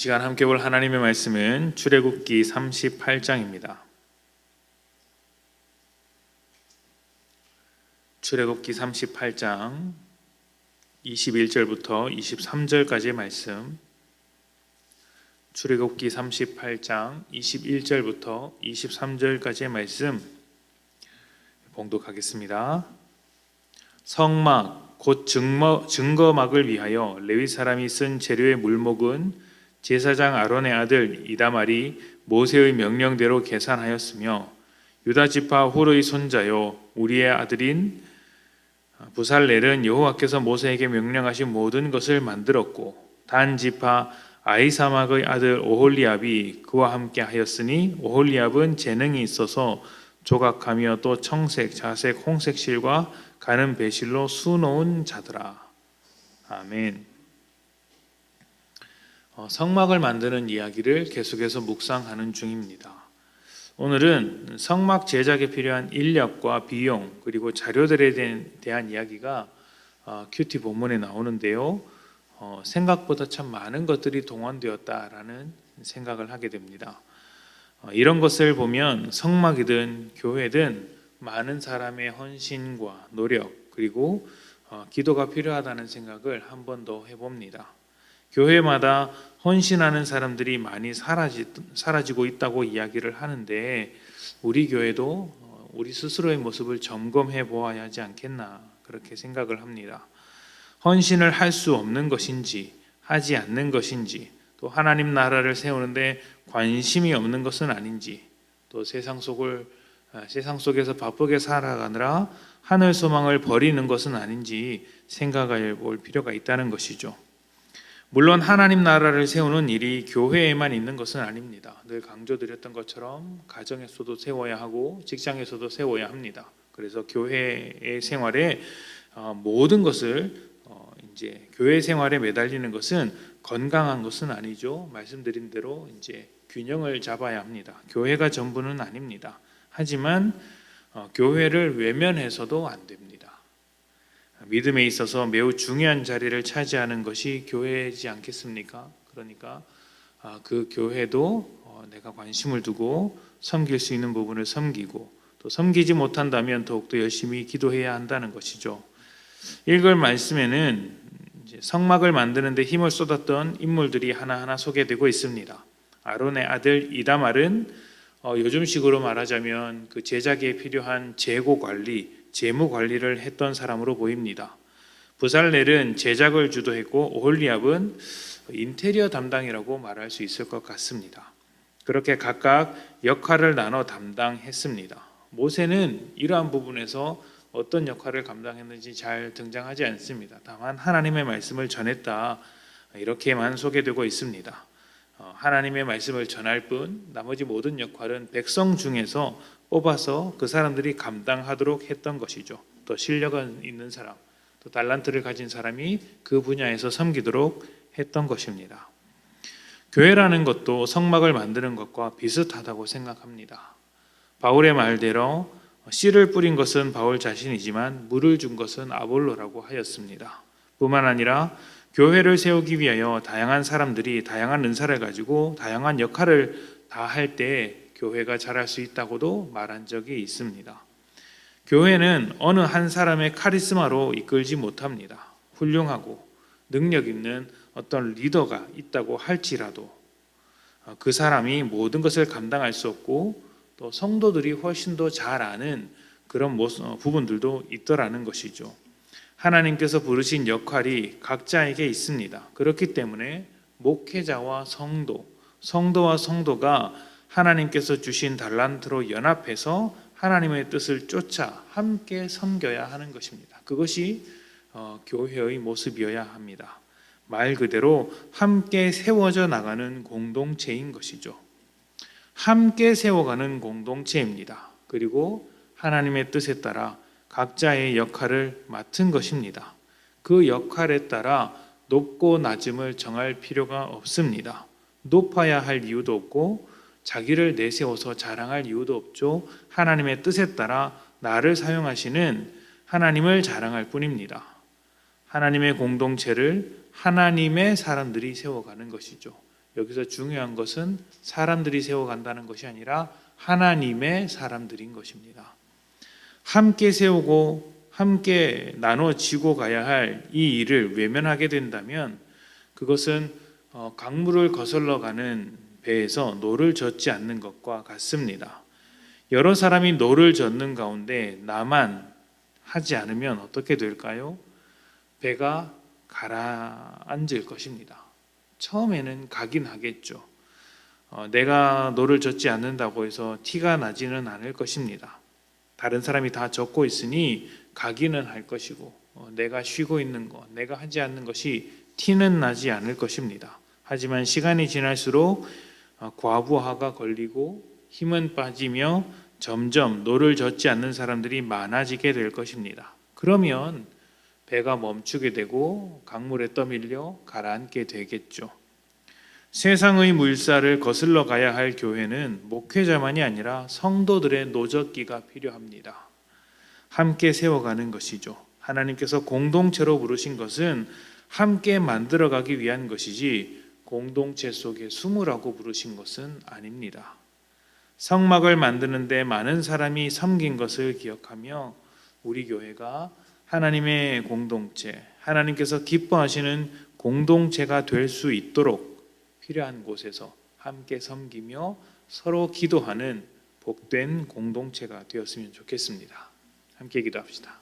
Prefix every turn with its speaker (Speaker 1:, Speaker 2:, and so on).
Speaker 1: 시간 함께 볼 하나님의 말씀은 출애굽기 38장입니다. 출애굽기 38장 21절부터 23절까지의 말씀, 출애굽기 38장 21절부터 23절까지의 말씀 봉독하겠습니다. 성막 곧 증거막을 위하여 레위 사람이 쓴 재료의 물목은 제사장 아론의 아들 이다말이 모세의 명령대로 계산하였으며, 유다 지파 훌의 손자요 우리의 아들인 부살렐은 여호와께서 모세에게 명령하신 모든 것을 만들었고, 단 지파 아히사막의 아들 오홀리압이 그와 함께 하였으니, 오홀리압은 재능이 있어서 조각하며 또 청색, 자색, 홍색 실과 가는 배실로 수놓은 자더라. 아멘. 성막을 만드는 이야기를 계속해서 묵상하는 중입니다. 오늘은 성막 제작에 필요한 인력과 비용 그리고 자료들에 대한 이야기가 큐티 본문에 나오는데요. 생각보다 참 많은 것들이 동원되었다라는 생각을 하게 됩니다. 이런 것을 보면 성막이든 교회든 많은 사람의 헌신과 노력 그리고 기도가 필요하다는 생각을 한 번 더 해봅니다. 교회마다 헌신하는 사람들이 많이 사라지고 있다고 이야기를 하는데, 우리 교회도 우리 스스로의 모습을 점검해 보아야 하지 않겠나 그렇게 생각을 합니다. 헌신을 할 수 없는 것인지 하지 않는 것인지, 또 하나님 나라를 세우는데 관심이 없는 것은 아닌지, 또 세상 속에서 바쁘게 살아가느라 하늘 소망을 버리는 것은 아닌지 생각해 볼 필요가 있다는 것이죠. 물론 하나님 나라를 세우는 일이 교회에만 있는 것은 아닙니다. 늘 강조드렸던 것처럼 가정에서도 세워야 하고 직장에서도 세워야 합니다. 그래서 교회의 생활에 모든 것을 이제 교회 생활에 매달리는 것은 건강한 것은 아니죠. 말씀드린 대로 이제 균형을 잡아야 합니다. 교회가 전부는 아닙니다. 하지만 교회를 외면해서도 안 됩니다. 믿음에 있어서 매우 중요한 자리를 차지하는 것이 교회이지 않겠습니까? 그러니까 그 교회도 내가 관심을 두고 섬길 수 있는 부분을 섬기고, 또 섬기지 못한다면 더욱더 열심히 기도해야 한다는 것이죠. 읽을 말씀에는 이제 성막을 만드는 데 힘을 쏟았던 인물들이 하나하나 소개되고 있습니다. 아론의 아들 이다말은 요즘식으로 말하자면 그 제작에 필요한 재고 관리, 재무 관리를 했던 사람으로 보입니다. 부살렐은 제작을 주도했고, 오홀리압은 인테리어 담당이라고 말할 수 있을 것 같습니다. 그렇게 각각 역할을 나눠 담당했습니다. 모세는 이러한 부분에서 어떤 역할을 감당했는지 잘 등장하지 않습니다. 다만 하나님의 말씀을 전했다, 이렇게만 소개되고 있습니다. 하나님의 말씀을 전할 뿐 나머지 모든 역할은 백성 중에서 뽑아서 그 사람들이 감당하도록 했던 것이죠. 또 실력은 있는 사람, 또 달란트를 가진 사람이 그 분야에서 섬기도록 했던 것입니다. 교회라는 것도 성막을 만드는 것과 비슷하다고 생각합니다. 바울의 말대로 씨를 뿌린 것은 바울 자신이지만 물을 준 것은 아볼로라고 하였습니다. 뿐만 아니라 교회를 세우기 위하여 다양한 사람들이 다양한 은사를 가지고 다양한 역할을 다 할 때 교회가 자랄 수 있다고도 말한 적이 있습니다. 교회는 어느 한 사람의 카리스마로 이끌지 못합니다. 훌륭하고 능력 있는 어떤 리더가 있다고 할지라도 그 사람이 모든 것을 감당할 수 없고, 또 성도들이 훨씬 더 잘 아는 그런 부분들도 있더라는 것이죠. 하나님께서 부르신 역할이 각자에게 있습니다. 그렇기 때문에 목회자와 성도와 성도가 하나님께서 주신 달란트로 연합해서 하나님의 뜻을 쫓아 함께 섬겨야 하는 것입니다. 그것이 교회의 모습이어야 합니다. 말 그대로 함께 세워져 나가는 공동체인 것이죠. 함께 세워가는 공동체입니다. 그리고 하나님의 뜻에 따라 각자의 역할을 맡은 것입니다. 그 역할에 따라 높고 낮음을 정할 필요가 없습니다. 높아야 할 이유도 없고 자기를 내세워서 자랑할 이유도 없죠. 하나님의 뜻에 따라 나를 사용하시는 하나님을 자랑할 뿐입니다. 하나님의 공동체를 하나님의 사람들이 세워가는 것이죠. 여기서 중요한 것은 사람들이 세워간다는 것이 아니라 하나님의 사람들인 것입니다. 함께 세우고 함께 나눠지고 가야 할 이 일을 외면하게 된다면 그것은 강물을 거슬러 가는 배에서 노를 젓지 않는 것과 같습니다. 여러 사람이 노를 젓는 가운데 나만 하지 않으면 어떻게 될까요? 배가 가라앉을 것입니다. 처음에는 가긴 하겠죠. 내가 노를 젓지 않는다고 해서 티가 나지는 않을 것입니다. 다른 사람이 다 젓고 있으니 가기는 할 것이고 내가 쉬고 있는 것, 내가 하지 않는 것이 티는 나지 않을 것입니다. 하지만 시간이 지날수록 과부하가 걸리고 힘은 빠지며 점점 노를 젓지 않는 사람들이 많아지게 될 것입니다. 그러면 배가 멈추게 되고 강물에 떠밀려 가라앉게 되겠죠. 세상의 물살을 거슬러 가야 할 교회는 목회자만이 아니라 성도들의 노젓기가 필요합니다. 함께 세워가는 것이죠. 하나님께서 공동체로 부르신 것은 함께 만들어가기 위한 것이지 공동체 속에 숨으라고 부르신 것은 아닙니다. 성막을 만드는데 많은 사람이 섬긴 것을 기억하며 우리 교회가 하나님의 공동체, 하나님께서 기뻐하시는 공동체가 될 수 있도록 필요한 곳에서 함께 섬기며 서로 기도하는 복된 공동체가 되었으면 좋겠습니다. 함께 기도합시다.